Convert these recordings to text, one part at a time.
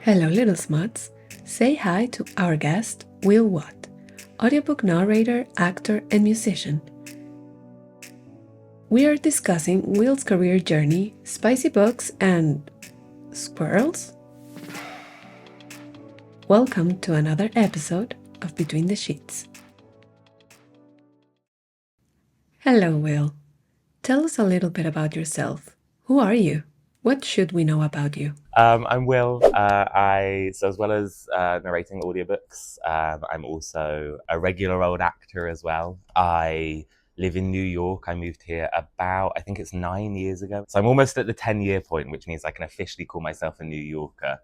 Hello, little smuts. Say hi to our guest, Will Watt, audiobook narrator, actor, and musician. We are discussing Will's career journey, spicy books, and squirrels. Welcome to another episode of Between the Sheets. Hello, Will. Tell us a little bit about yourself. Who are you? What should we know about you? I'm Will. So as well as narrating audiobooks, I'm also a regular old actor as well. I live in New York. I moved here about, I think it's 9 years ago. So I'm almost at the 10-year point, which means I can officially call myself a New Yorker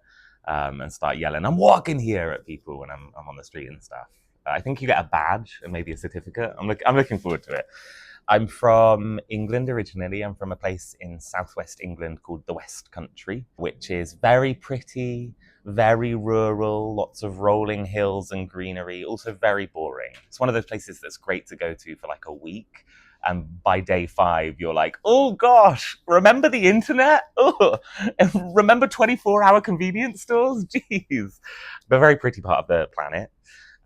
and start yelling, "I'm walking here" at people when I'm on the street and stuff. I think you get a badge and maybe a certificate. I'm looking forward to it. I'm from England originally. I'm from a place in southwest England called the West Country, which is very pretty, very rural, lots of rolling hills and greenery, also very boring. It's one of those places that's great to go to for like a week. And by day 5, you're like, oh gosh, remember the internet? Oh, remember 24-hour convenience stores? Jeez. But a very pretty part of the planet.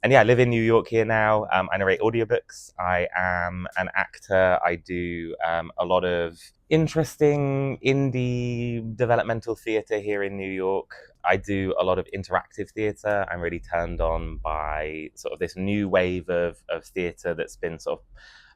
And yeah, I live in New York here now. I narrate audiobooks. I am an actor. I do a lot of interesting indie developmental theatre here in New York. I do a lot of interactive theatre. I'm really turned on by sort of this new wave of theatre that's been sort of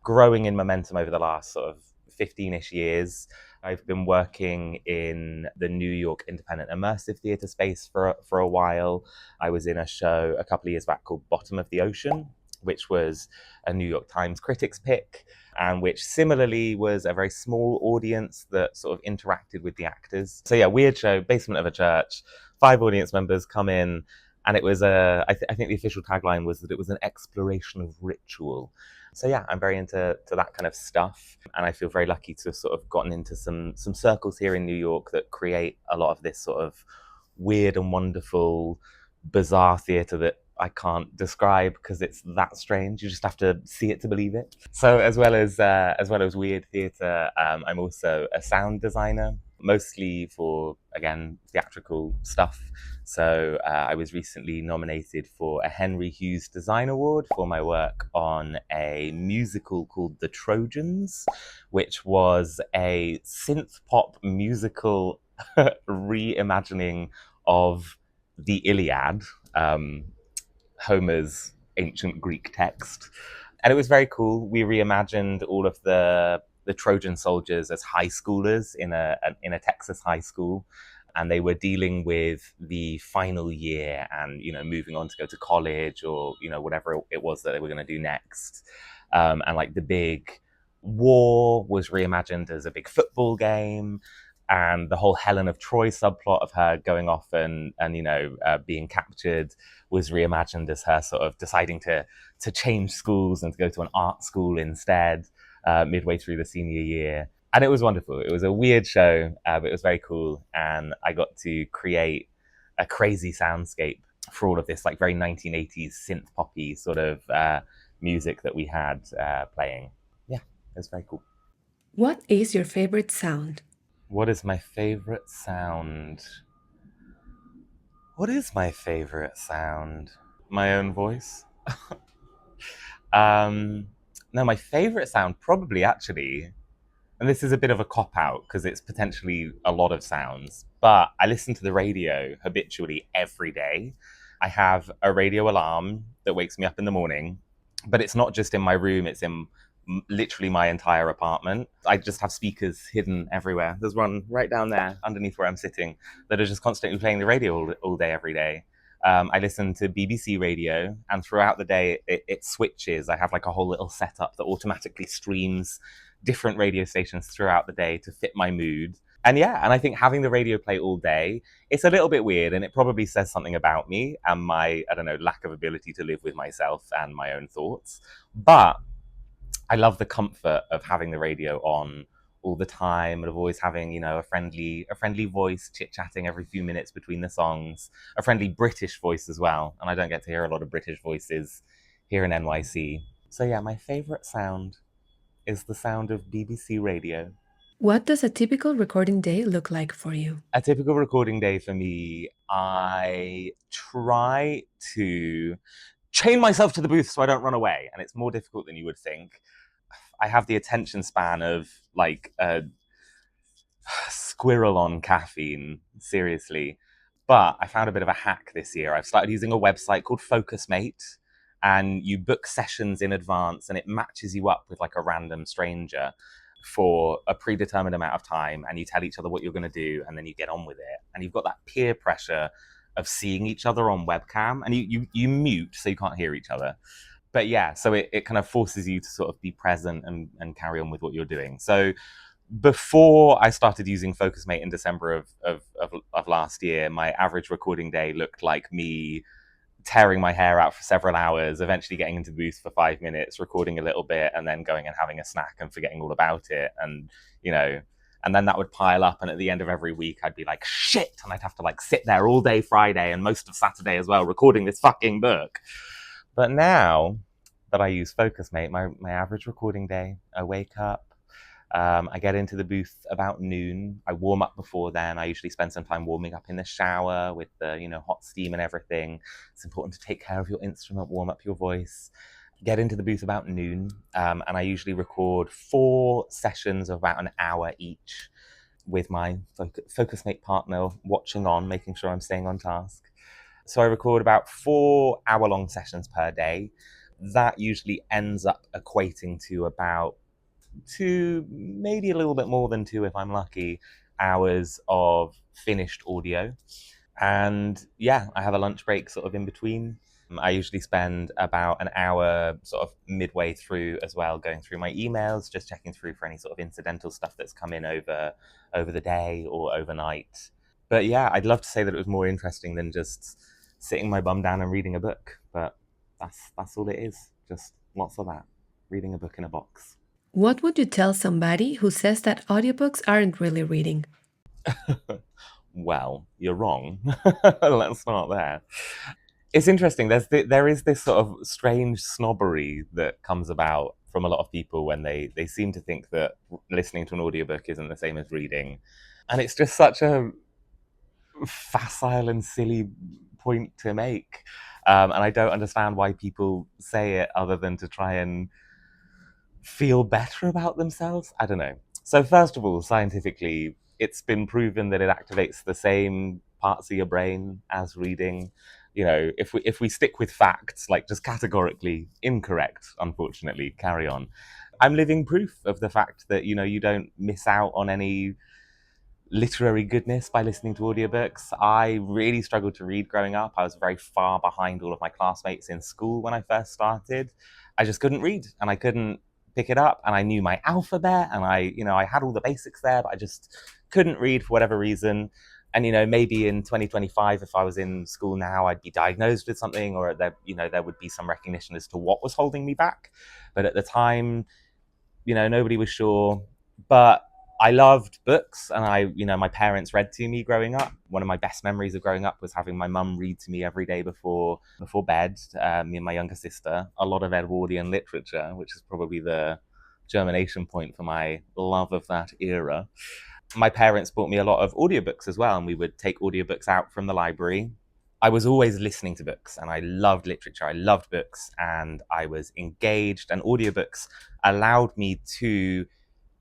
growing in momentum over the last sort of 15-ish years. I've been working in the New York independent immersive theatre space for a while. I was in a show a couple of years back called Bottom of the Ocean, which was a New York Times critics pick, and which similarly was a very small audience that sort of interacted with the actors. So yeah, weird show, basement of a church, 5 audience members come in, and it was I think the official tagline was that it was an exploration of ritual. So yeah, I'm very into that kind of stuff, and I feel very lucky to have sort of gotten into some circles here in New York that create a lot of this sort of weird and wonderful, bizarre theatre that I can't describe because it's that strange. You just have to see it to believe it. So as well as weird theatre, I'm also a sound designer, mostly for, again, theatrical stuff. So I was recently nominated for a Henry Hughes Design Award for my work on a musical called The Trojans, which was a synth pop musical reimagining of the Iliad, Homer's ancient Greek text. And it was very cool. We reimagined all of the Trojan soldiers as high schoolers in a Texas high school, and they were dealing with the final year and moving on to go to college or whatever it was that they were going to do next. And like the big war was reimagined as a big football game, and the whole Helen of Troy subplot of her going off and being captured was reimagined as her sort of deciding to change schools and to go to an art school instead midway through the senior year. And it was wonderful. It was a weird show, but it was very cool. And I got to create a crazy soundscape for all of this, like very 1980s synth poppy sort of music that we had playing. Yeah, it was very cool. What is your favorite sound? What is my favorite sound? What is my favorite sound? My own voice. um, no, my favorite sound probably actually, and this is a bit of a cop out because it's potentially a lot of sounds, but I listen to the radio habitually every day. I have a radio alarm that wakes me up in the morning, but it's not just in my room, it's in literally my entire apartment. I just have speakers hidden everywhere. There's one right down there underneath where I'm sitting that are just constantly playing the radio all day, every day. I listen to BBC radio, and throughout the day, it switches. I have like a whole little setup that automatically streams different radio stations throughout the day to fit my mood. And yeah, and I think having the radio play all day, it's a little bit weird, and it probably says something about me and my, I don't know, lack of ability to live with myself and my own thoughts. But I love the comfort of having the radio on all the time, and of always having, a friendly voice chit-chatting every few minutes between the songs, a friendly British voice as well. And I don't get to hear a lot of British voices here in NYC. So yeah, my favorite sound is the sound of BBC radio. What does a typical recording day look like for you? A typical recording day for me, I try to chain myself to the booth so I don't run away, and it's more difficult than you would think. I have the attention span of like a squirrel on caffeine, seriously. But I found a bit of a hack this year. I've started using a website called FocusMate, and you book sessions in advance, and it matches you up with like a random stranger for a predetermined amount of time, and you tell each other what you're going to do, and then you get on with it. And you've got that peer pressure of seeing each other on webcam, and you mute so you can't hear each other. But yeah, so it kind of forces you to sort of be present and carry on with what you're doing. So before I started using FocusMate in December of last year, my average recording day looked like me tearing my hair out for several hours, eventually getting into the booth for 5 minutes, recording a little bit, and then going and having a snack and forgetting all about it. And, you know, and then that would pile up. And at the end of every week, I'd be like, shit. And I'd have to like sit there all day Friday and most of Saturday as well, recording this fucking book. But now that I use FocusMate, my average recording day, I wake up, I get into the booth about noon. I warm up before then. I usually spend some time warming up in the shower with the, hot steam and everything. It's important to take care of your instrument, warm up your voice. Get into the booth about noon, and I usually record 4 sessions of about an hour each with my FocusMate partner watching on, making sure I'm staying on task. So I record about 4-hour-long sessions per day. That usually ends up equating to about 2, maybe a little bit more than 2 if I'm lucky, hours of finished audio. And yeah, I have a lunch break sort of in between. I usually spend about an hour sort of midway through as well, going through my emails, just checking through for any sort of incidental stuff that's come in over the day or overnight. But yeah, I'd love to say that it was more interesting than just sitting my bum down and reading a book, but that's all it is. Just lots of that. Reading a book in a box. What would you tell somebody who says that audiobooks aren't really reading? Well, you're wrong. Let's start there. It's interesting. There is this sort of strange snobbery that comes about from a lot of people when they seem to think that listening to an audiobook isn't the same as reading. And it's just such a facile and silly point to make. And I don't understand why people say it other than to try and feel better about themselves. I don't know. So first of all, scientifically, it's been proven that it activates the same parts of your brain as reading. If we stick with facts, like just categorically incorrect, unfortunately, carry on. I'm living proof of the fact that you don't miss out on any literary goodness by listening to audiobooks. I really struggled to read growing up. I was very far behind all of my classmates in school when I first started. I just couldn't read and I couldn't pick it up, and I knew my alphabet and I had all the basics there, but I just couldn't read for whatever reason. And maybe in 2025, if I was in school now, I'd be diagnosed with something, or there would be some recognition as to what was holding me back. But at the time, nobody was sure. But I loved books, and my parents read to me growing up. One of my best memories of growing up was having my mum read to me every day before bed, me and my younger sister, a lot of Edwardian literature, which is probably the germination point for my love of that era. My parents bought me a lot of audiobooks as well, and we would take audiobooks out from the library. I was always listening to books, and I loved literature. I loved books, and I was engaged, and audiobooks allowed me to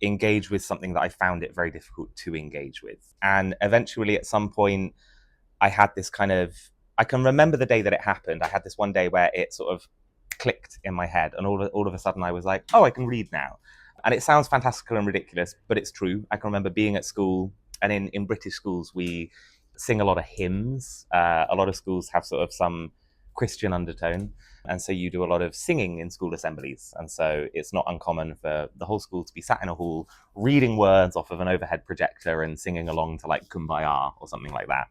engage with something that I found it very difficult to engage with. And eventually, at some point, I had this I can remember the day that it happened. I had this one day where it sort of clicked in my head, and all of a sudden I was like, oh, I can read now. And it sounds fantastical and ridiculous, but it's true. I can remember being at school, and in British schools, we sing a lot of hymns. A lot of schools have sort of some Christian undertone. And so you do a lot of singing in school assemblies. And so it's not uncommon for the whole school to be sat in a hall, reading words off of an overhead projector and singing along to like Kumbaya or something like that.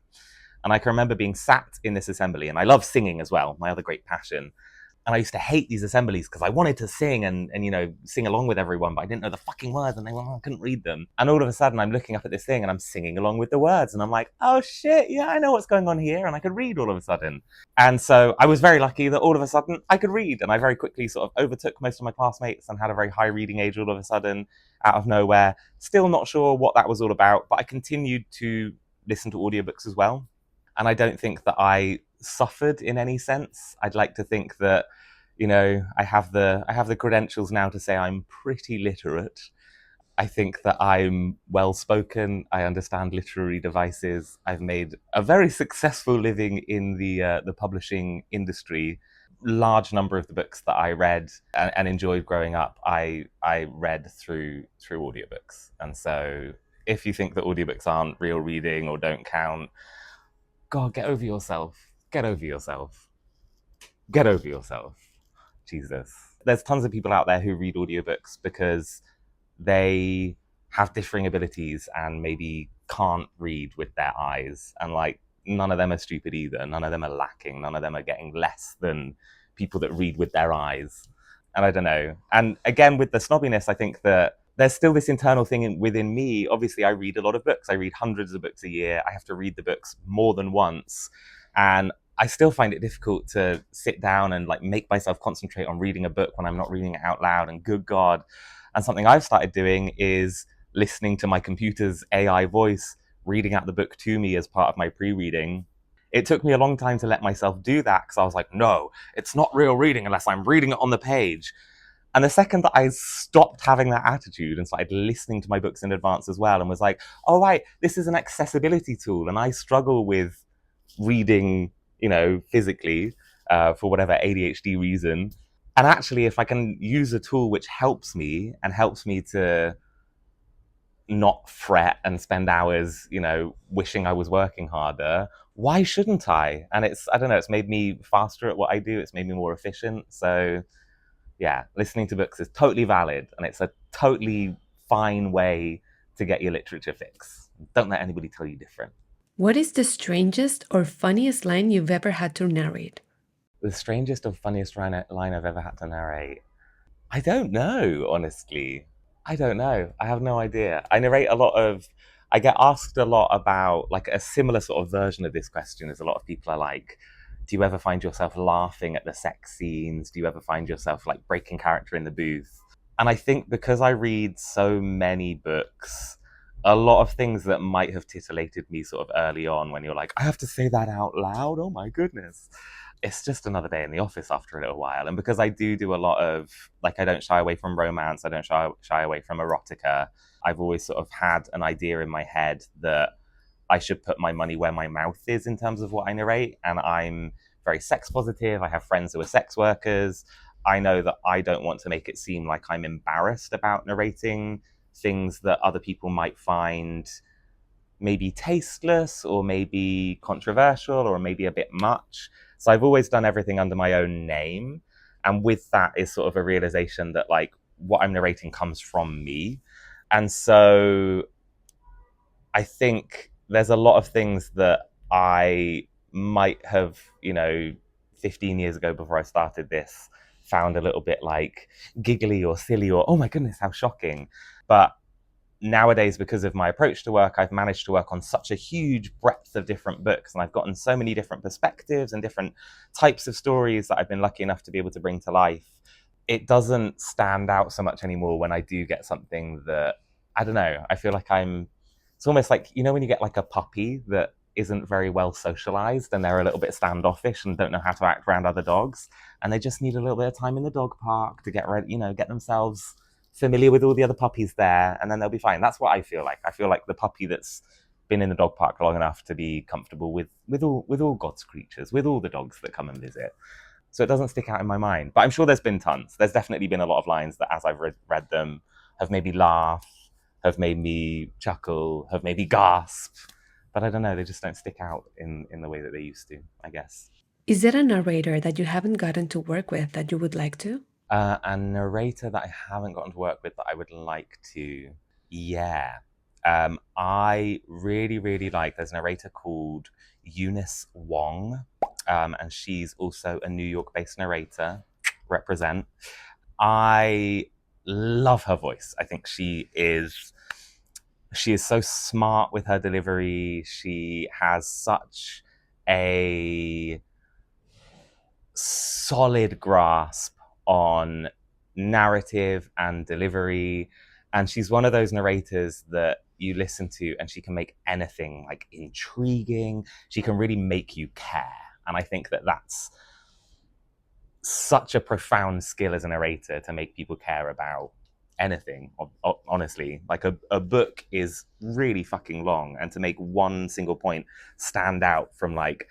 And I can remember being sat in this assembly, and I love singing as well, my other great passion. And I used to hate these assemblies because I wanted to sing and sing along with everyone, but I didn't know the fucking words and I couldn't read them. And all of a sudden I'm looking up at this thing and I'm singing along with the words and I'm like, oh shit, yeah, I know what's going on here. And I could read all of a sudden. And so I was very lucky that all of a sudden I could read, and I very quickly sort of overtook most of my classmates and had a very high reading age all of a sudden out of nowhere. Still not sure what that was all about, but I continued to listen to audiobooks as well. And I don't think that I suffered in any sense. I'd like to think that, I have the credentials now to say I'm pretty literate. I think that I'm well spoken. I understand literary devices. I've made a very successful living in the publishing industry. Large number of the books that I read and enjoyed growing up, I read through audiobooks. And so, if you think that audiobooks aren't real reading or don't count, God, get over yourself. Get over yourself. Get over yourself. Jesus. There's tons of people out there who read audiobooks because they have differing abilities and maybe can't read with their eyes. And like, none of them are stupid either. None of them are lacking. None of them are getting less than people that read with their eyes. And I don't know. And again, with the snobbiness, I think that there's still this internal thing within me. Obviously, I read a lot of books. I read hundreds of books a year. I have to read the books more than once. And I still find it difficult to sit down and like make myself concentrate on reading a book when I'm not reading it out loud. And good God. And something I've started doing is listening to my computer's AI voice reading out the book to me as part of my pre-reading. It took me a long time to let myself do that because I was like, no, it's not real reading unless I'm reading it on the page. And the second that I stopped having that attitude and started listening to my books in advance as well and was like, oh, right, this is an accessibility tool. And I struggle with reading, physically for whatever ADHD reason. And actually, if I can use a tool which helps me and helps me to not fret and spend hours, wishing I was working harder, why shouldn't I? And I don't know, it's made me faster at what I do. It's made me more efficient. So yeah, listening to books is totally valid, and it's a totally fine way to get your literature fix. Don't let anybody tell you different. What is the strangest or funniest line you've ever had to narrate? The strangest or funniest line I've ever had to narrate? I don't know, honestly. I don't know. I have no idea. I get asked a lot about like a similar sort of version of this question. As a lot of people are like, do you ever find yourself laughing at the sex scenes? Do you ever find yourself like breaking character in the booth? And I think because I read so many books, a lot of things that might have titillated me sort of early on when you're like, I have to say that out loud. Oh my goodness. It's just another day in the office after a little while. And because I do a lot of, like, I don't shy away from romance, I don't shy away from erotica, I've always sort of had an idea in my head that I should put my money where my mouth is in terms of what I narrate. And I'm very sex positive. I have friends who are sex workers. I know that I don't want to make it seem like I'm embarrassed about narrating things that other people might find maybe tasteless or maybe controversial or maybe a bit much. So I've always done everything under my own name. And with that is sort of a realization that like what I'm narrating comes from me. And so I think there's a lot of things that I might have, 15 years ago before I started this, found a little bit like giggly or silly or, oh my goodness, how shocking. But nowadays, because of my approach to work, I've managed to work on such a huge breadth of different books, and I've gotten so many different perspectives and different types of stories that I've been lucky enough to be able to bring to life. It doesn't stand out so much anymore when I do get something that, I don't know, I feel like it's almost like, when you get like a puppy that isn't very well socialized and they're a little bit standoffish and don't know how to act around other dogs, and they just need a little bit of time in the dog park to get ready, get themselves familiar with all the other puppies there, and then they'll be fine. That's what I feel like. I feel like the puppy that's been in the dog park long enough to be comfortable with all God's creatures, with all the dogs that come and visit. So it doesn't stick out in my mind. But I'm sure there's been tons. There's definitely been a lot of lines that, as I've read them, have made me laugh, have made me chuckle, have made me gasp. But I don't know, they just don't stick out in the way that they used to, I guess. Is there a narrator that you haven't gotten to work with that you would like to? A narrator that I haven't gotten to work with that I would like to, yeah. I really, really like, there's a narrator called Eunice Wong, and she's also a New York-based narrator. represent. I love her voice. I think she is so smart with her delivery. She has such a solid grasp on narrative and delivery. And she's one of those narrators that you listen to and she can make anything like intriguing. She can really make you care. And I think that that's such a profound skill as a narrator, to make people care about anything. Honestly, like a book is really fucking long, and to make one single point stand out from like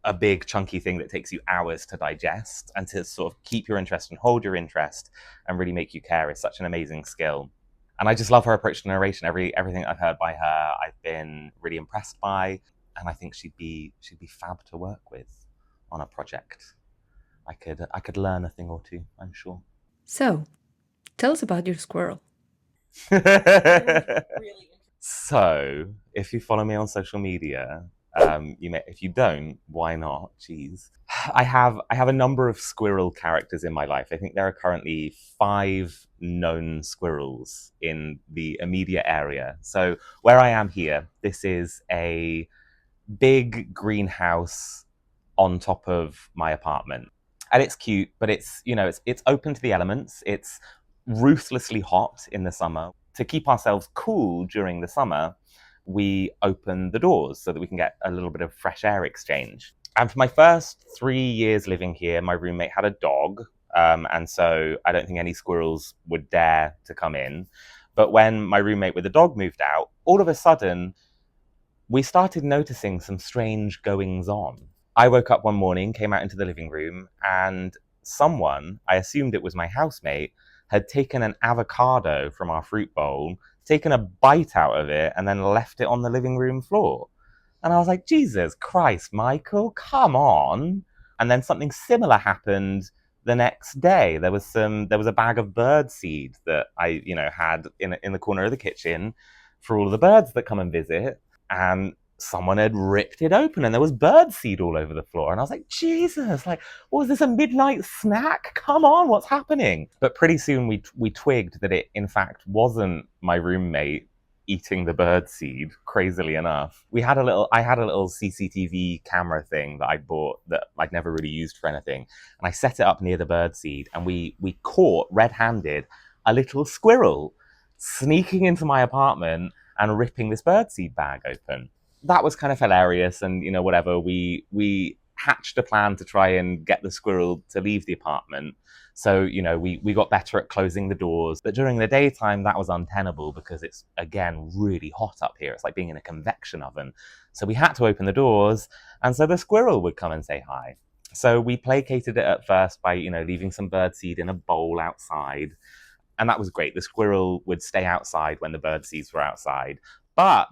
a big chunky thing that takes you hours to digest, and to sort of keep your interest and hold your interest and really make you care, is such an amazing skill. And I just love her approach to narration. Everything I've heard by her, I've been really impressed by, and I think she'd be fab to work with on a project. I could learn a thing or two, I'm sure. So, tell us about your squirrel. So, if you follow me on social media, you may. If you don't, why not? Jeez. I have a number of squirrel characters in my life. I think there are currently 5 known squirrels in the immediate area. So where I am here, this is a big greenhouse on top of my apartment. And it's cute, but it's, you know, it's open to the elements. It's ruthlessly hot in the summer. To keep ourselves cool during the summer, we open the doors so that we can get a little bit of fresh air exchange. And for my first 3 years living here, my roommate had a dog. And so I don't think any squirrels would dare to come in. But when my roommate with the dog moved out, all of a sudden, we started noticing some strange goings on. I woke up one morning, came out into the living room, and someone, I assumed it was my housemate, had taken an avocado from our fruit bowl, taken a bite out of it, and then left it on the living room floor. And I was like, Jesus Christ, Michael, come on. And then something similar happened the next day. There was a bag of bird seed that I, had in the corner of the kitchen for all of the birds that come and visit. And someone had ripped it open and there was bird seed all over the floor. And I was like, Jesus, like, was this a midnight snack? Come on, what's happening? But pretty soon we twigged that it, in fact, wasn't my roommate eating the bird seed, crazily enough. I had a little CCTV camera thing that I bought that I'd never really used for anything. And I set it up near the bird seed and we caught red-handed a little squirrel sneaking into my apartment and ripping this birdseed bag open. That was kind of hilarious, and whatever. We hatched a plan to try and get the squirrel to leave the apartment. So, we got better at closing the doors. But during the daytime, that was untenable because it's, again, really hot up here. It's like being in a convection oven. So we had to open the doors, and so the squirrel would come and say hi. So we placated it at first by, leaving some birdseed in a bowl outside. And that was great. The squirrel would stay outside when the bird seeds were outside. But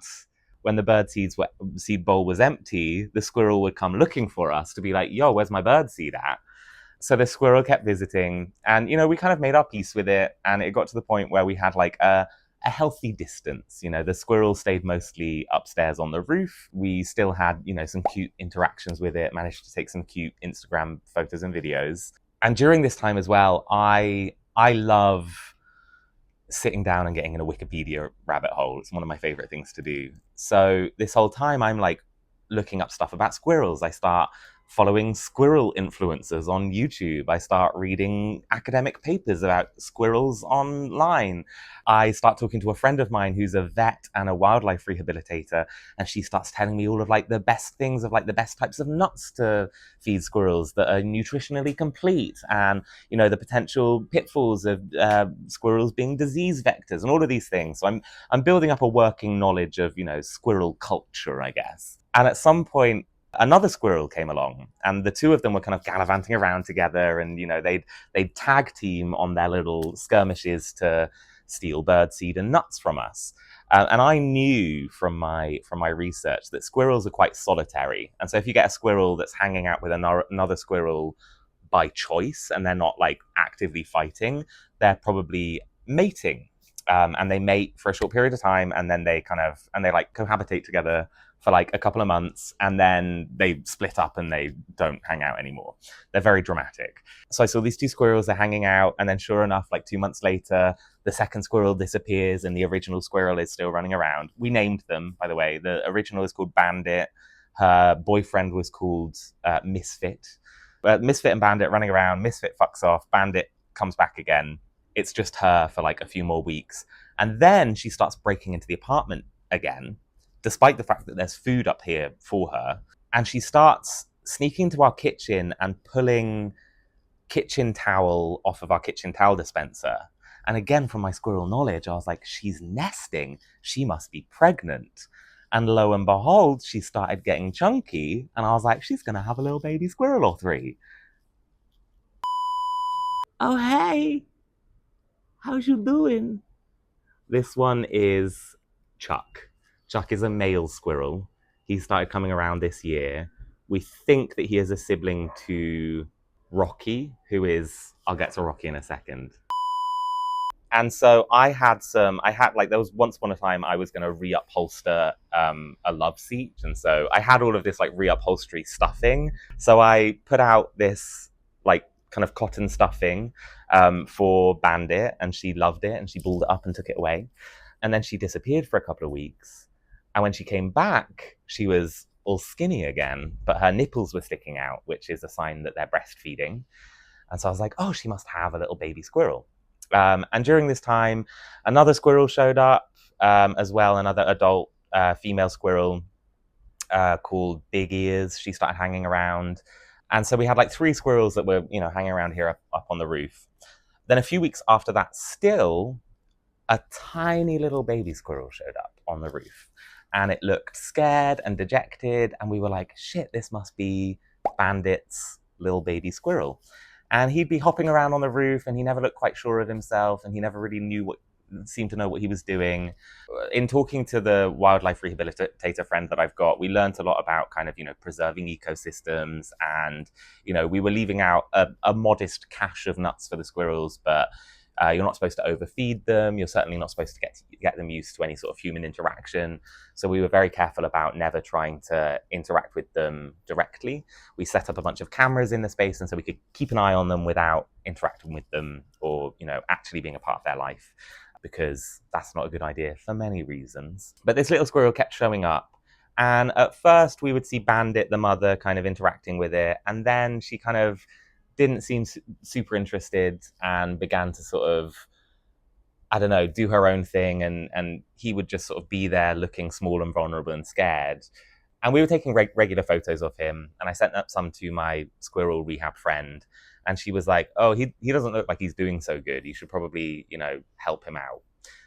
when the seed bowl was empty, the squirrel would come looking for us to be like, yo, where's my bird seed at? So the squirrel kept visiting, and we kind of made our peace with it, and it got to the point where we had like a healthy distance. The squirrel stayed mostly upstairs on the roof. We still had, some cute interactions with it, managed to take some cute Instagram photos and videos. And during this time as well, I love sitting down and getting in a Wikipedia rabbit hole. It's one of my favorite things to do. So this whole time I'm like looking up stuff about squirrels. I start following squirrel influencers on YouTube. I start reading academic papers about squirrels online. I start talking to a friend of mine who's a vet and a wildlife rehabilitator, and she starts telling me all of like the best things of like the best types of nuts to feed squirrels that are nutritionally complete, and the potential pitfalls of squirrels being disease vectors and all of these things. So I'm building up a working knowledge of squirrel culture, I guess. And at some point, another squirrel came along, and the two of them were kind of gallivanting around together, and they'd tag team on their little skirmishes to steal birdseed and nuts from us. And I knew from my research that squirrels are quite solitary, and so if you get a squirrel that's hanging out with another squirrel by choice, and they're not like actively fighting, they're probably mating. And they mate for a short period of time, and then they like cohabitate together for like a couple of months, and then they split up and they don't hang out anymore. They're very dramatic. So I saw these two squirrels, they're hanging out, and then sure enough, like 2 months later, the second squirrel disappears and the original squirrel is still running around. We named them, by the way. The original is called Bandit. Her boyfriend was called Misfit. Misfit and Bandit running around. Misfit fucks off. Bandit comes back again. It's just her for like a few more weeks. And then she starts breaking into the apartment again, despite the fact that there's food up here for her. And she starts sneaking into our kitchen and pulling kitchen towel off of our kitchen towel dispenser. And again, from my squirrel knowledge, I was like, she's nesting. She must be pregnant. And lo and behold, she started getting chunky. And I was like, she's going to have a little baby squirrel or three. Oh, hey. How's you doing? This one is Chuck. Chuck is a male squirrel. He started coming around this year. We think that he is a sibling to Rocky, who is, I'll get to Rocky in a second. And so there was once upon a time I was going to reupholster a love seat. And so I had all of this like reupholstery stuffing. So I put out this like kind of cotton stuffing for Bandit, and she loved it and she balled it up and took it away. And then she disappeared for a couple of weeks. And when she came back, she was all skinny again, but her nipples were sticking out, which is a sign that they're breastfeeding. And so I was like, oh, she must have a little baby squirrel. And during this time, another squirrel showed up as well, another adult female squirrel called Big Ears. She started hanging around. And so we had like 3 squirrels that were, hanging around here up on the roof. Then a few weeks after that, still, a tiny little baby squirrel showed up on the roof. And it looked scared and dejected. And we were like, shit, this must be Bandit's little baby squirrel. And he'd be hopping around on the roof, and he never looked quite sure of himself, and he never really seemed to know what he was doing. In talking to the wildlife rehabilitator friend that I've got, we learned a lot about kind of, preserving ecosystems, and, we were leaving out a modest cache of nuts for the squirrels, but you're not supposed to overfeed them. You're certainly not supposed to get them used to any sort of human interaction. So we were very careful about never trying to interact with them directly. We set up a bunch of cameras in the space, and so we could keep an eye on them without interacting with them or, actually being a part of their life, because that's not a good idea for many reasons. But this little squirrel kept showing up. And at first we would see Bandit, the mother, kind of interacting with it. And then she kind of didn't seem super interested and began to sort of, I don't know, do her own thing. And he would just sort of be there looking small and vulnerable and scared. And we were taking regular photos of him. And I sent up some to my squirrel rehab friend. And she was like, oh, he doesn't look like he's doing so good. You should probably, help him out.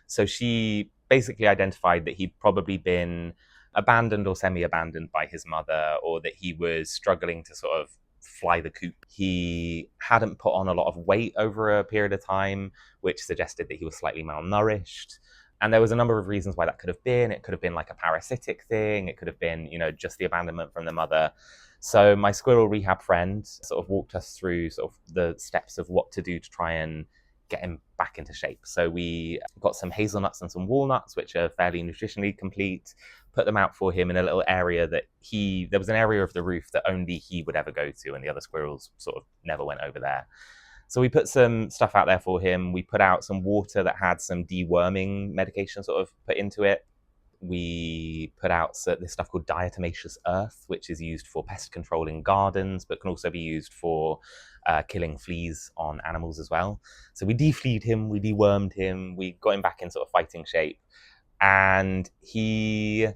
So she basically identified that he'd probably been abandoned or semi-abandoned by his mother, or that he was struggling to sort of fly the coop. He hadn't put on a lot of weight over a period of time, which suggested that he was slightly malnourished. And there was a number of reasons why that could have been. It could have been like a parasitic thing. It could have been, just the abandonment from the mother. So my squirrel rehab friend sort of walked us through sort of the steps of what to do to try and get him back into shape. So we got some hazelnuts and some walnuts, which are fairly nutritionally complete, put them out for him in a little area that there was an area of the roof that only he would ever go to, and the other squirrels sort of never went over there. So we put some stuff out there for him. We put out some water that had some deworming medication sort of put into it. We put out this stuff called diatomaceous earth, which is used for pest control in gardens, but can also be used for killing fleas on animals as well. So we defleed him, we dewormed him, we got him back in sort of fighting shape. And he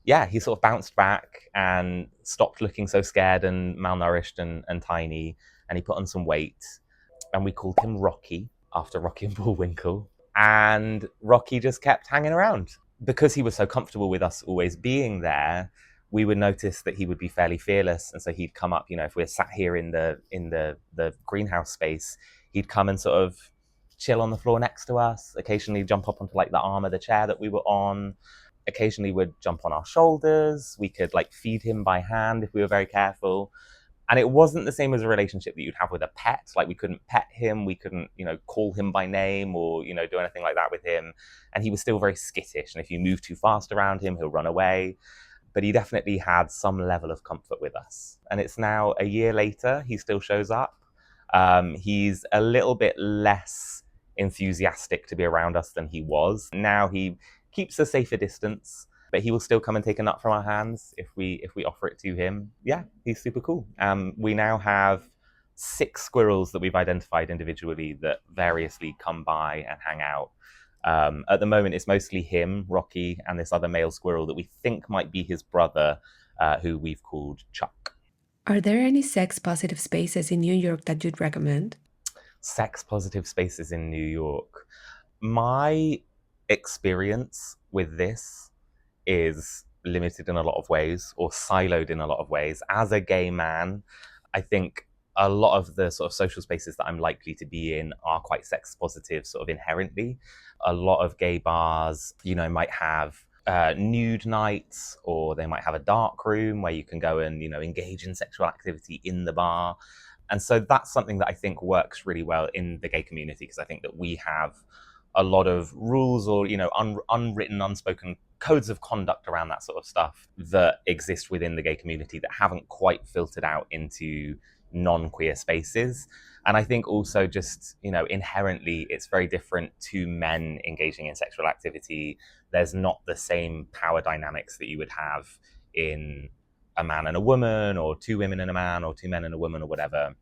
sort of bounced back and stopped looking so scared and malnourished and tiny. And he put on some weight. And we called him Rocky, after Rocky and Bullwinkle. And Rocky just kept hanging around. Because he was so comfortable with us always being there, we would notice that he would be fairly fearless. And so he'd come up, if we're sat here in the greenhouse space, he'd come and sort of chill on the floor next to us, occasionally jump up onto like the arm of the chair that we were on, occasionally would jump on our shoulders. We could like feed him by hand if we were very careful. And it wasn't the same as a relationship that you'd have with a pet. Like we couldn't pet him, we couldn't, call him by name or, do anything like that with him. And he was still very skittish. And if you move too fast around him, he'll run away. but he definitely had some level of comfort with us. And it's now a year later, he still shows up. He's a little bit less enthusiastic to be around us than he was. Now he keeps a safer distance, but he will still come and take a nut from our hands if we offer it to him. Yeah, he's super cool. We now have 6 squirrels that we've identified individually that variously come by and hang out. At the moment, it's mostly him, Rocky, and this other male squirrel that we think might be his brother, who we've called Chuck. Are there any sex positive spaces in New York that you'd recommend? Sex positive spaces in New York. My experience with this is limited in a lot of ways, or siloed in a lot of ways. As a gay man, I think a lot of the sort of social spaces that I'm likely to be in are quite sex positive, sort of inherently. A lot of gay bars, might have nude nights, or they might have a dark room where you can go and, engage in sexual activity in the bar. And so that's something that I think works really well in the gay community, because I think that we have a lot of rules, or unwritten, unspoken codes of conduct around that sort of stuff that exist within the gay community that haven't quite filtered out into non-queer spaces. And I think also just, inherently it's very different to men engaging in sexual activity. There's not the same power dynamics that you would have in a man and a woman, or 2 women and a man, or 2 men and a woman, or whatever.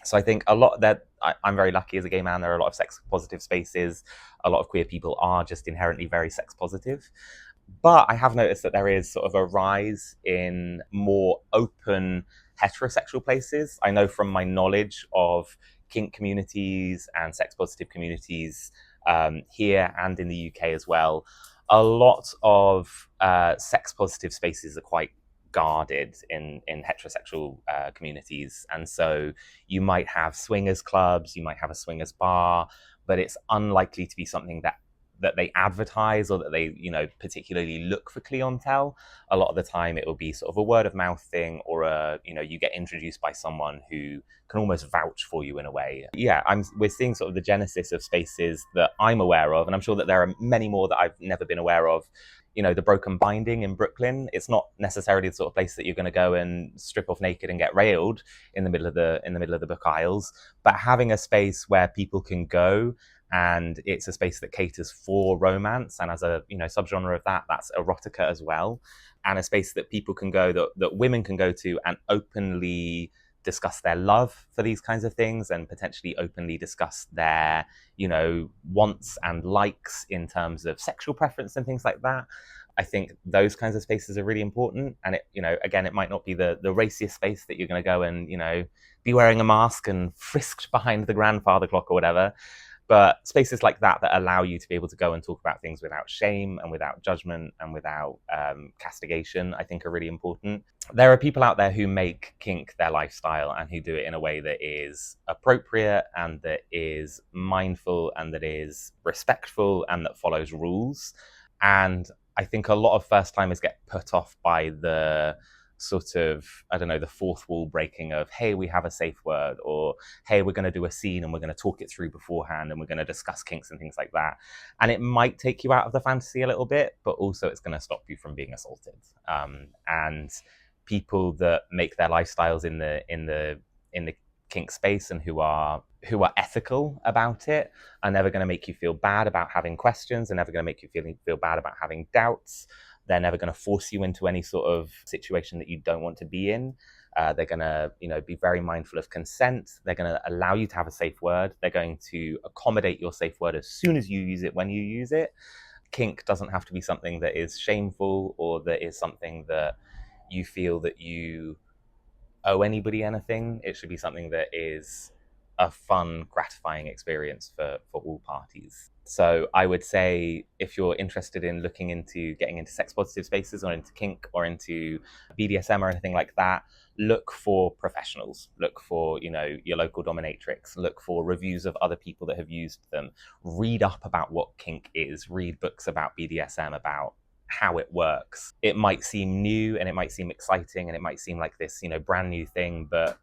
So I think a lot that I'm very lucky as a gay man. There are a lot of sex positive spaces. A lot of queer people are just inherently very sex positive. But I have noticed that there is sort of a rise in more open heterosexual places. I know from my knowledge of kink communities and sex positive communities here and in the UK as well, a lot of sex positive spaces are quite guarded in heterosexual communities. And so you might have swingers clubs, you might have a swingers bar, but it's unlikely to be something that they advertise, or that they, particularly look for clientele. A lot of the time it will be sort of a word of mouth thing, or you get introduced by someone who can almost vouch for you in a way. Yeah, we're seeing sort of the genesis of spaces that I'm aware of, and I'm sure that there are many more that I've never been aware of. The Broken Binding in Brooklyn, it's not necessarily the sort of place that you're going to go and strip off naked and get railed in the middle of the book aisles, but having a space where people can go, and it's a space that caters for romance, and as a subgenre of that's erotica as well, and a space that people can go, that women can go to and openly discuss their love for these kinds of things, and potentially openly discuss their wants and likes in terms of sexual preference and things like that. I think those kinds of spaces are really important. And it, again, it might not be the raciest space that you're going to go and be wearing a mask and frisked behind the grandfather clock or whatever, but spaces like that allow you to be able to go and talk about things without shame and without judgment and without castigation, I think, are really important. There are people out there who make kink their lifestyle, and who do it in a way that is appropriate, and that is mindful, and that is respectful, and that follows rules. And I think a lot of first timers get put off by the sort of, the fourth wall breaking of, hey, we have a safe word, or hey, we're going to do a scene and we're going to talk it through beforehand, and we're going to discuss kinks and things like that. And it might take you out of the fantasy a little bit, but also it's going to stop you from being assaulted. And people that make their lifestyles in the kink space, and who are ethical about it, are never going to make you feel bad about having questions. They're never going to make you feel bad about having doubts. They're never going to force you into any sort of situation that you don't want to be in. They're going to, be very mindful of consent. They're going to allow you to have a safe word. They're going to accommodate your safe word as soon as you use it, when you use it. Kink doesn't have to be something that is shameful, or that is something that you feel that you owe anybody anything. It should be something that is a fun, gratifying experience for all parties. So I would say, if you're interested in looking into getting into sex positive spaces, or into kink, or into BDSM or anything like that, look for professionals. Look for, your local dominatrix. Look for reviews of other people that have used them. Read up about what kink is. Read books about BDSM, about how it works. It might seem new, and it might seem exciting, and it might seem like this, brand new thing, but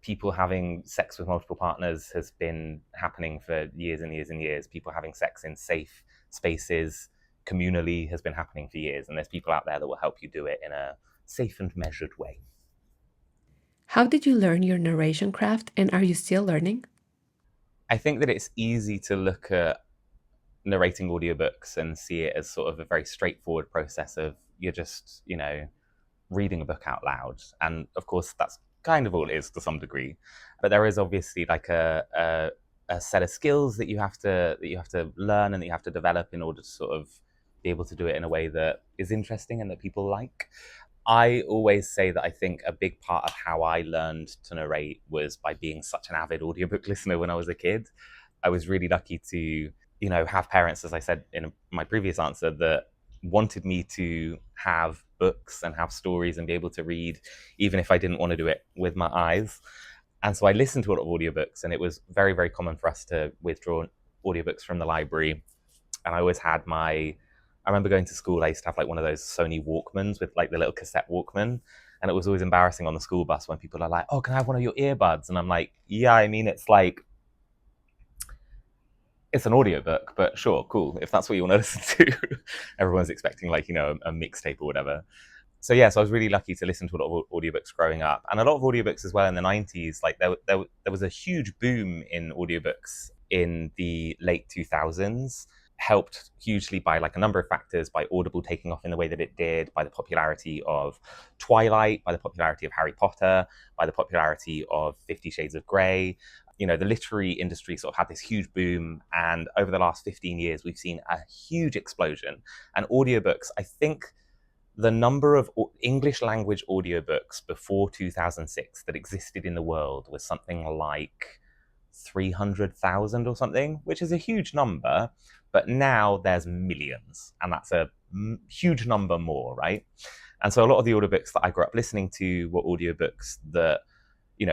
people having sex with multiple partners has been happening for years and years and years. People having sex in safe spaces, communally has been happening for years, and there's people out there that will help you do it in a safe and measured way. How did you learn your narration craft, and are you still learning? I think that it's easy to look at narrating audiobooks and see it as sort of a very straightforward process of you're just, reading a book out loud. And of course, that's kind of all it is to some degree. But there is obviously like a set of skills that you have to learn and that you have to develop in order to sort of be able to do it in a way that is interesting and that people like. I always say that I think a big part of how I learned to narrate was by being such an avid audiobook listener when I was a kid. I was really lucky to, have parents, as I said in my previous answer, that wanted me to have books and have stories and be able to read, even if I didn't want to do it with my eyes. And so I listened to a lot of audiobooks, and it was very, very common for us to withdraw audiobooks from the library. And I always had I remember going to school, I used to have like one of those Sony Walkmans with like the little cassette Walkman. And it was always embarrassing on the school bus when people are like, oh, can I have one of your earbuds? And I'm like, yeah, I mean, it's an audiobook, but sure, cool. If that's what you want to listen to, everyone's expecting like, a mixtape or whatever. So yeah, so I was really lucky to listen to a lot of audiobooks growing up, and a lot of audiobooks as well in the 90s. Like there was a huge boom in audiobooks in the late 2000s, helped hugely by like a number of factors, by Audible taking off in the way that it did, by the popularity of Twilight, by the popularity of Harry Potter, by the popularity of 50 Shades of Grey. The literary industry sort of had this huge boom, and over the last 15 years, we've seen a huge explosion. And audiobooks, I think the number of English language audiobooks before 2006 that existed in the world was something like 300,000 or something, which is a huge number. But now there's millions, and that's a huge number more, right? And so a lot of the audiobooks that I grew up listening to were audiobooks that,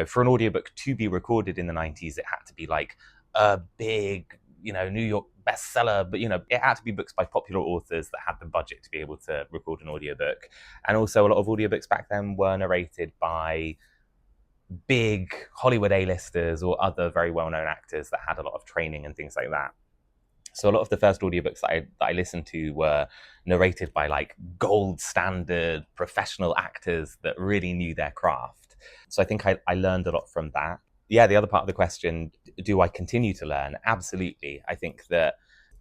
for an audiobook to be recorded in the 90s, it had to be like a big, New York bestseller, but it had to be books by popular authors that had the budget to be able to record an audiobook. And also a lot of audiobooks back then were narrated by big Hollywood A-listers or other very well-known actors that had a lot of training and things like that. So a lot of the first audiobooks that I listened to were narrated by like gold standard professional actors that really knew their craft. So I think I learned a lot from that. Yeah, the other part of the question, do I continue to learn? Absolutely. I think that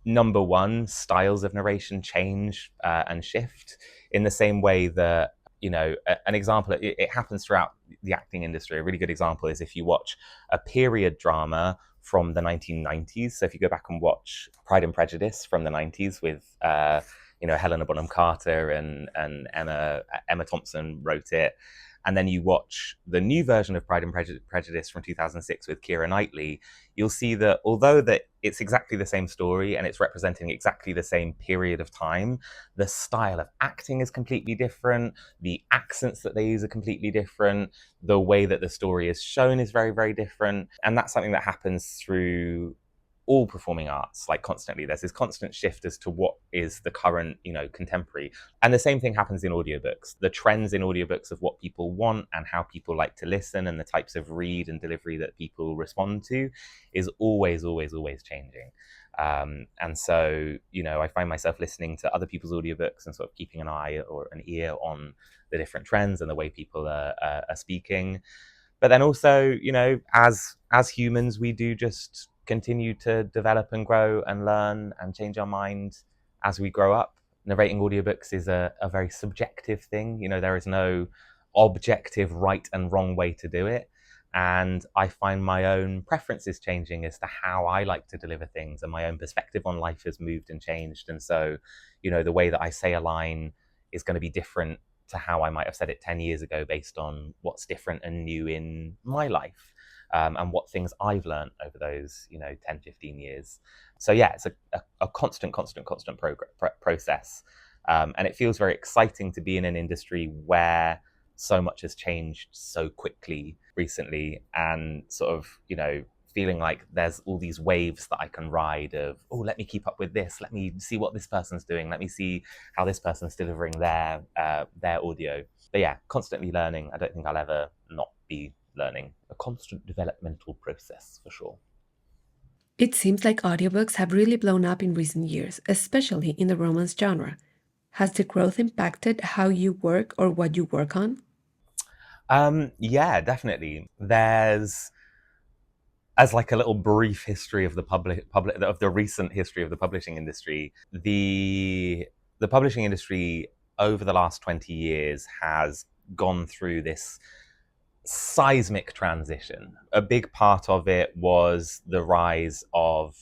number one, styles of narration change and shift in the same way that, an example, it happens throughout the acting industry. A really good example is if you watch a period drama from the 1990s. So if you go back and watch Pride and Prejudice from the 90s with, Helena Bonham Carter and Emma Thompson wrote it. And then you watch the new version of Pride and Prejudice from 2006 with Keira Knightley, you'll see that although that it's exactly the same story and it's representing exactly the same period of time, the style of acting is completely different, the accents that they use are completely different, the way that the story is shown is very, very different. And that's something that happens through all performing arts, like constantly. There's this constant shift as to what is the current, contemporary. And the same thing happens in audiobooks. The trends in audiobooks of what people want and how people like to listen and the types of read and delivery that people respond to is always, always, always changing. And so, I find myself listening to other people's audiobooks and sort of keeping an eye or an ear on the different trends and the way people are speaking. But then also, as humans, we do just continue to develop and grow and learn and change our mind as we grow up. Narrating audiobooks is a very subjective thing. There is no objective right and wrong way to do it. And I find my own preferences changing as to how I like to deliver things, and my own perspective on life has moved and changed. And so, the way that I say a line is going to be different to how I might have said it 10 years ago based on what's different and new in my life. And what things I've learned over those, 10, 15 years. So yeah, it's a constant process. And it feels very exciting to be in an industry where so much has changed so quickly recently, and sort of, feeling like there's all these waves that I can ride of, oh, let me keep up with this. Let me see what this person's doing. Let me see how this person's delivering their audio. But yeah, constantly learning. I don't think I'll ever not be learning. A constant developmental process for sure. It seems like audiobooks have really blown up in recent years, especially in the romance genre. Has the growth impacted how you work or what you work on? Yeah, definitely. There's as like a little brief history of the public of the recent history of the publishing industry. The publishing industry over the last 20 years has gone through this seismic transition. A big part of it was the rise of,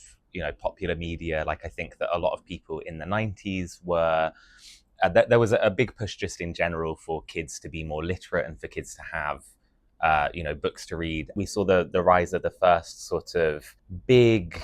popular media. Like, I think that a lot of people in the 90s were there was a big push just in general for kids to be more literate and for kids to have books to read. We saw the rise of the first sort of big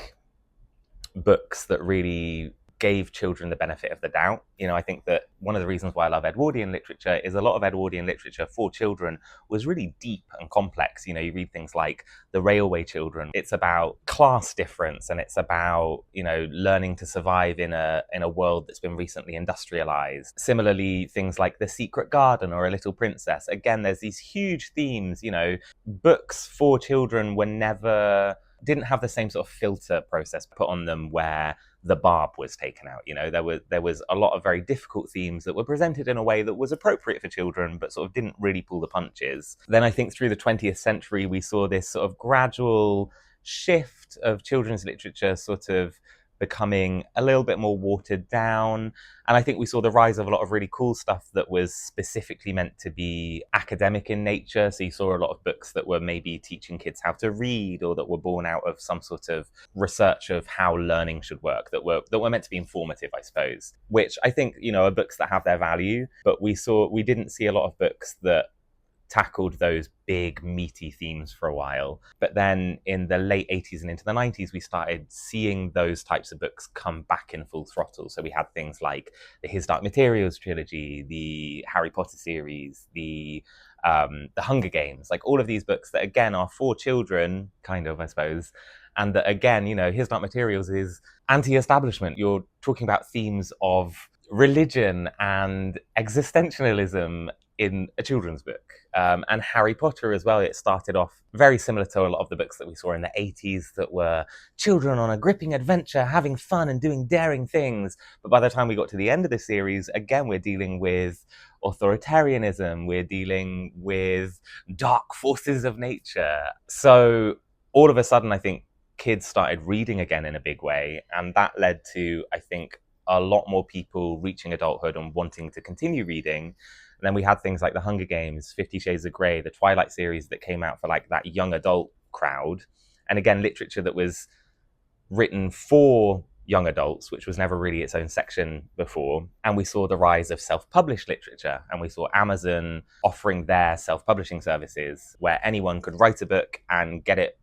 books that really gave children the benefit of the doubt. I think that one of the reasons why I love Edwardian literature is a lot of Edwardian literature for children was really deep and complex. You read things like The Railway Children. It's about class difference and it's about, learning to survive in a world that's been recently industrialized. Similarly, things like The Secret Garden or A Little Princess. Again, there's these huge themes. Books for children didn't have the same sort of filter process put on them where the barb was taken out. There was a lot of very difficult themes that were presented in a way that was appropriate for children, but sort of didn't really pull the punches. Then I think through the 20th century, we saw this sort of gradual shift of children's literature sort of becoming a little bit more watered down. And I think we saw the rise of a lot of really cool stuff that was specifically meant to be academic in nature. So you saw a lot of books that were maybe teaching kids how to read, or that were born out of some sort of research of how learning should work, that were meant to be informative, I suppose, which I think, are books that have their value. But we didn't see a lot of books that tackled those big meaty themes for a while. But then in the late 80s and into the 90s, we started seeing those types of books come back in full throttle. So we had things like the His Dark Materials trilogy, the Harry Potter series, the Hunger Games, like all of these books that again are for children, kind of, I suppose. And that again, His Dark Materials is anti-establishment. You're talking about themes of religion and existentialism in a children's book. And Harry Potter as well, it started off very similar to a lot of the books that we saw in the 80s that were children on a gripping adventure, having fun and doing daring things. But by the time we got to the end of the series, again, we're dealing with authoritarianism, we're dealing with dark forces of nature. So all of a sudden, I think kids started reading again in a big way. And that led to, I think, a lot more people reaching adulthood and wanting to continue reading. And then we had things like the Hunger Games, 50 Shades of Grey, the Twilight series that came out for like that young adult crowd. And again, literature that was written for young adults, which was never really its own section before. And we saw the rise of self-published literature, and we saw Amazon offering their self-publishing services where anyone could write a book and get it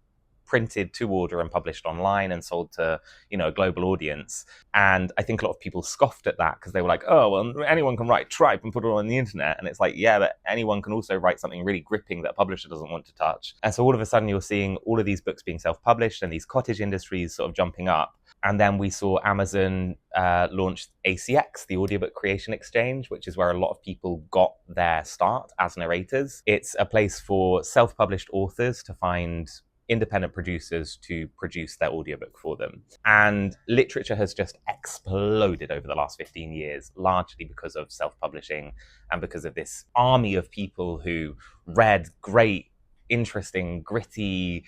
printed to order and published online and sold to, a global audience. And I think a lot of people scoffed at that because they were like, oh, well, anyone can write tripe and put it on the internet. And it's like, yeah, but anyone can also write something really gripping that a publisher doesn't want to touch. And so all of a sudden you're seeing all of these books being self-published and these cottage industries sort of jumping up. And then we saw Amazon launch ACX, the Audiobook Creation Exchange, which is where a lot of people got their start as narrators. It's a place for self-published authors to find independent producers to produce their audiobook for them. And literature has just exploded over the last 15 years, largely because of self-publishing and because of this army of people who read great, interesting, gritty,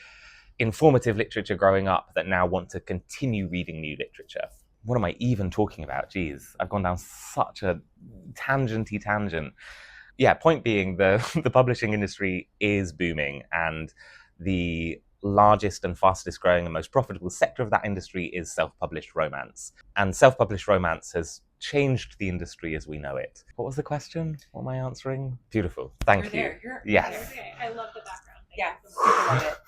informative literature growing up that now want to continue reading new literature. What am I even talking about? Geez, I've gone down such a tangenty tangent. Yeah, point being, the publishing industry is booming, and the largest and fastest growing and most profitable sector of that industry is self-published romance. And self-published romance has changed the industry as we know it. What was the question? What am I answering? Beautiful. Thank you. Yes. Okay. I love the background. Yeah, I love it.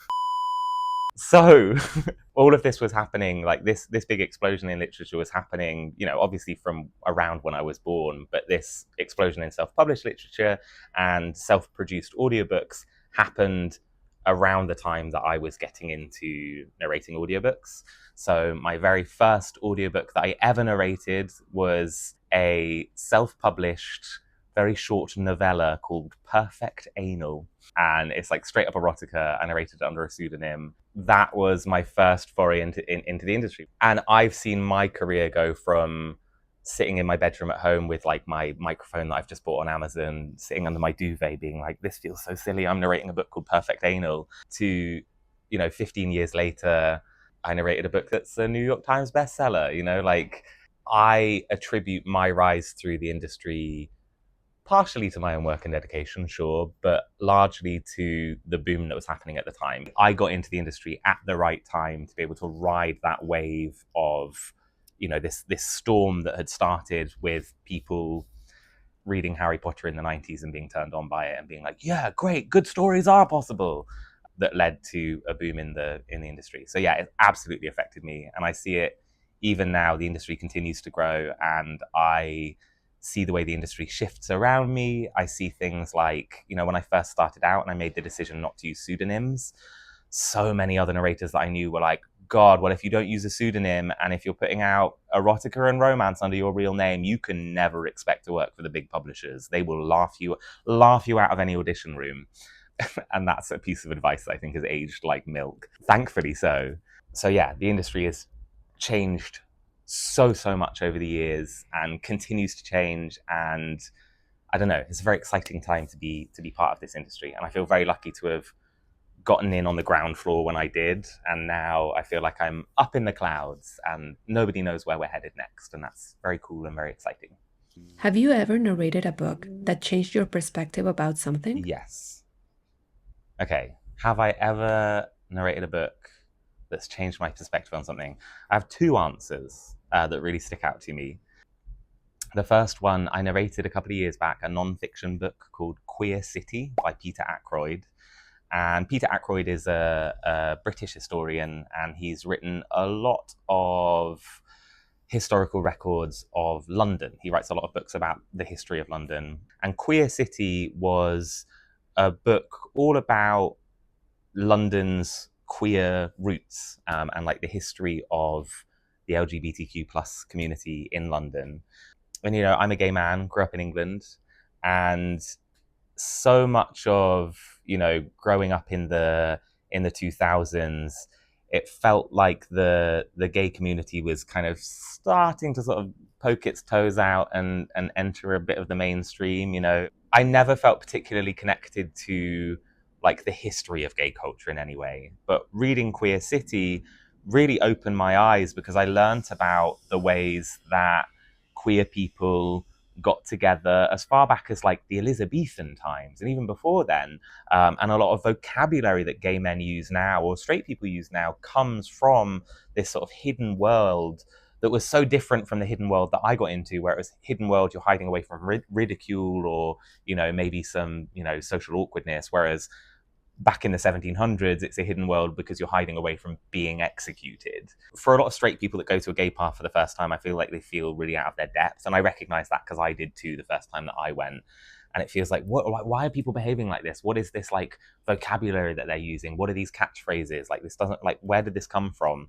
So all of this was happening, like this big explosion in literature was happening, obviously from around when I was born, but this explosion in self-published literature and self-produced audiobooks happened around the time that I was getting into narrating audiobooks. So my very first audiobook that I ever narrated was a self-published very short novella called Perfect Anal. And it's like straight up erotica. I narrated it under a pseudonym. That was my first foray into the industry. And I've seen my career go from sitting in my bedroom at home with like my microphone that I've just bought on Amazon, sitting under my duvet being like, this feels so silly, I'm narrating a book called Perfect Anal, to, 15 years later, I narrated a book that's a New York Times bestseller. Like, I attribute my rise through the industry partially to my own work and dedication, sure, but largely to the boom that was happening at the time. I got into the industry at the right time to be able to ride that wave of, this storm that had started with people reading Harry Potter in the 90s and being turned on by it and being like, yeah, great, good stories are possible, that led to a boom in the industry. So yeah, it absolutely affected me, and I see it even now. The industry continues to grow, and I see the way the industry shifts around me. I see things like, when I first started out and I made the decision not to use pseudonyms, so many other narrators that I knew were like, God, what if you don't use a pseudonym, and if you're putting out erotica and romance under your real name, you can never expect to work for the big publishers. They will laugh you out of any audition room. And that's a piece of advice that I think has aged like milk, thankfully so. So yeah, the industry has changed so much over the years and continues to change, and I don't know, it's a very exciting time to be part of this industry, and I feel very lucky to have gotten in on the ground floor when I did, and now I feel like I'm up in the clouds and nobody knows where we're headed next, and that's very cool and very exciting. Have you ever narrated a book that changed your perspective about something? Yes. Okay, have I ever narrated a book that's changed my perspective on something? I have two answers that really stick out to me. The first one, I narrated a couple of years back a non-fiction book called Queer City by Peter Ackroyd. And Peter Ackroyd is a British historian, and he's written a lot of historical records of London. He writes a lot of books about the history of London. And Queer City was a book all about London's queer roots, and like the history of the LGBTQ plus community in London. And I'm a gay man, grew up in England, and so much of growing up in the 2000s, it felt like the gay community was kind of starting to sort of poke its toes out and enter a bit of the mainstream. I never felt particularly connected to like the history of gay culture in any way, but reading Queer City really opened my eyes, because I learned about the ways that queer people got together as far back as like the Elizabethan times, and even before then. And a lot of vocabulary that gay men use now, or straight people use now, comes from this sort of hidden world that was so different from the hidden world that I got into, where it was hidden world, you're hiding away from ridicule or, maybe some, social awkwardness. Whereas back in the 1700s, it's a hidden world because you're hiding away from being executed. For a lot of straight people that go to a gay bar for the first time, I feel like they feel really out of their depth. And I recognize that because I did too the first time that I went. And it feels like, why are people behaving like this? What is this like vocabulary that they're using? What are these catchphrases? Like, this doesn't, like, where did this come from?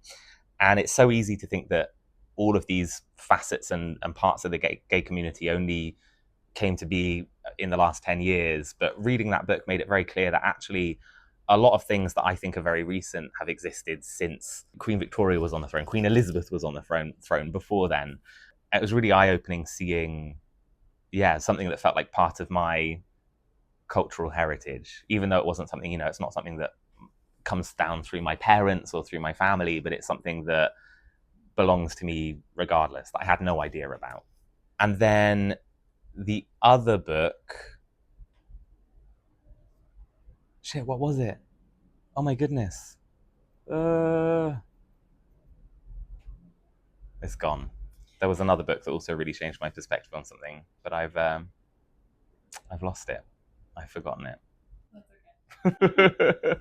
And it's so easy to think that all of these facets and parts of the gay community only came to be in the last 10 years. But reading that book made it very clear that actually a lot of things that I think are very recent have existed since Queen Victoria was on the throne. Queen Elizabeth was on the throne before then. It was really eye-opening seeing, something that felt like part of my cultural heritage, even though it wasn't something, it's not something that comes down through my parents or through my family, but it's something that belongs to me regardless, that I had no idea about. And then the other book, what was it? Oh my goodness. It's gone. There was another book that also really changed my perspective on something, but I've lost it. I've forgotten it. That's okay.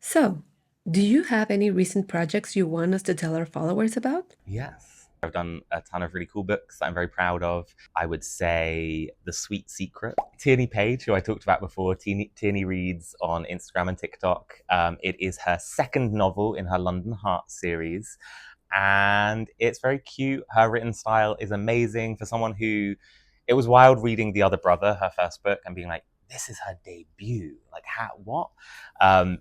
So, do you have any recent projects you want us to tell our followers about? Yes. I've done a ton of really cool books that I'm very proud of. I would say The Sweet Secret. Tierney Page, who I talked about before, Tierney reads on Instagram and TikTok. It is her second novel in her London Heart series, and it's very cute. Her written style is amazing for someone who it was wild reading The Other Brother, her first book, and being like, this is her debut. Like, how, what?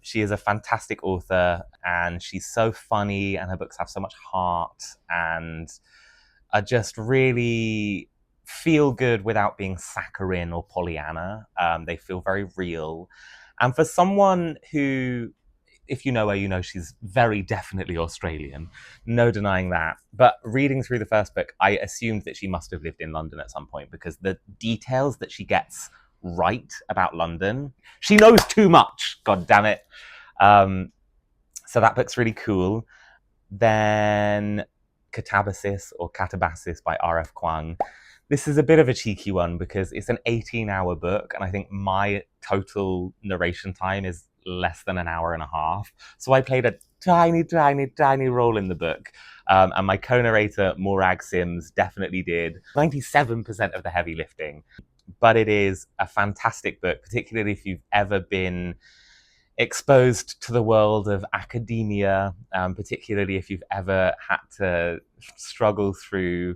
She is a fantastic author, and she's so funny, and her books have so much heart and are just really feel good without being saccharine or Pollyanna. They feel very real. And for someone who, if you know her, you know she's very definitely Australian, no denying that. But reading through the first book, I assumed that she must have lived in London at some point, because the details that she gets right about London, she knows too much, god damn it. So that book's really cool. Then Catabasis or Catabasis by R.F. Kuang. This is a bit of a cheeky one because it's an 18-hour book, and I think my total narration time is less than an hour and a half. So I played a tiny, tiny, tiny role in the book. And my co-narrator, Morag Sims, definitely did 97% of the heavy lifting. But it is a fantastic book, particularly if you've ever been exposed to the world of academia, particularly if you've ever had to struggle through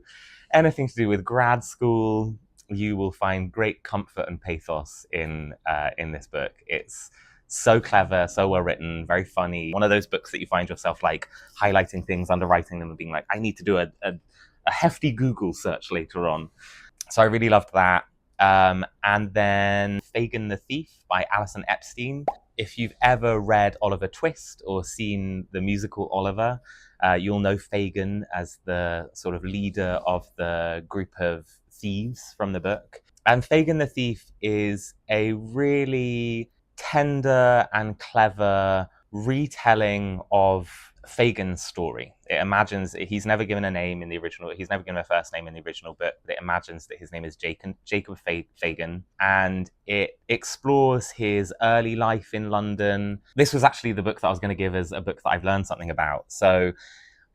anything to do with grad school. You will find great comfort and pathos in this book. It's so clever, so well written, very funny. One of those books that you find yourself like highlighting things, underwriting them, and being like, I need to do a hefty Google search later on. So I really loved that. And then Fagin the Thief by Alison Epstein. If you've ever read Oliver Twist or seen the musical Oliver, you'll know Fagin as the sort of leader of the group of thieves from the book. And Fagin the Thief is a really tender and clever retelling of Fagin's story. It imagines, he's never given a name in the original, he's never given a first name in the original book, but it imagines that his name is Jacob Fagin, and it explores his early life in London. This was actually the book that I was going to give as a book that I've learned something about. So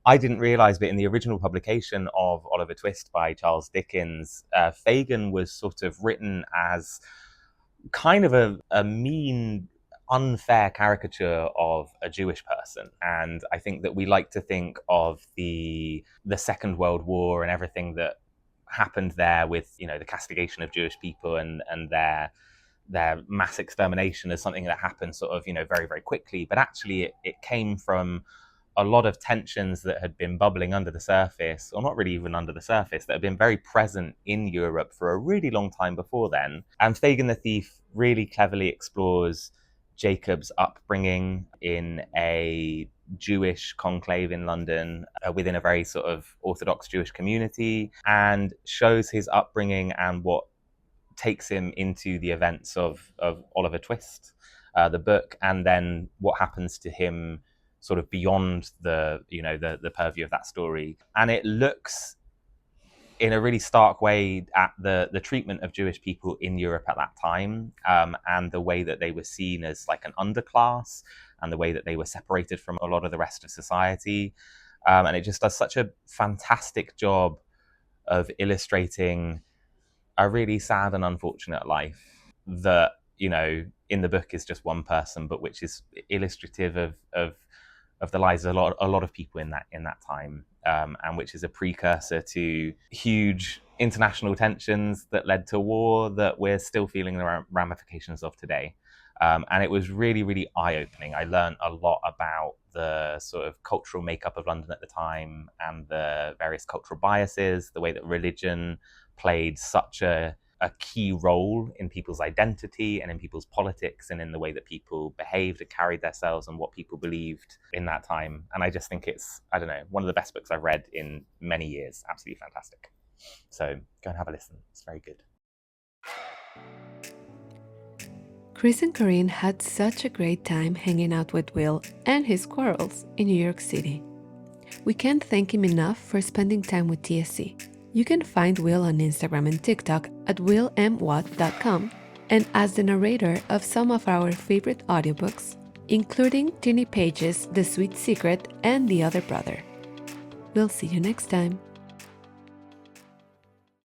I didn't realise, but in the original publication of Oliver Twist by Charles Dickens, Fagin was sort of written as kind of a mean, unfair caricature of a Jewish person. And I think that we like to think of the Second World War and everything that happened there with, you know, the castigation of Jewish people and their mass extermination as something that happened sort of, you know, very, very quickly. But actually it came from a lot of tensions that had been bubbling under the surface, or not really even under the surface, that had been very present in Europe for a really long time before then. And Fagin the Thief really cleverly explores Jacob's upbringing in a Jewish conclave in London within a very sort of Orthodox Jewish community, and shows his upbringing and what takes him into the events of Oliver Twist, the book, and then what happens to him sort of beyond the purview of that story. And it looks in a really stark way at the treatment of Jewish people in Europe at that time, and the way that they were seen as like an underclass, and the way that they were separated from a lot of the rest of society. And it just does such a fantastic job of illustrating a really sad and unfortunate life that, you know, in the book is just one person, but which is illustrative of the lives of a lot of people in that time, and which is a precursor to huge international tensions that led to war that we're still feeling the ramifications of today. And it was really, really eye-opening. I learned a lot about the sort of cultural makeup of London at the time, and the various cultural biases, the way that religion played such a key role in people's identity and in people's politics and in the way that people behaved and carried themselves and what people believed in that time. And I just think it's, I don't know, one of the best books I've read in many years. Absolutely fantastic. So go and have a listen. It's very good. Chris and Corinne had such a great time hanging out with Will and his squirrels in New York City. We can't thank him enough for spending time with TSC. You can find Will on Instagram and TikTok at willmwatt.com, and as the narrator of some of our favorite audiobooks, including Tini Page's The Sweet Secret and The Other Brother. We'll see you next time.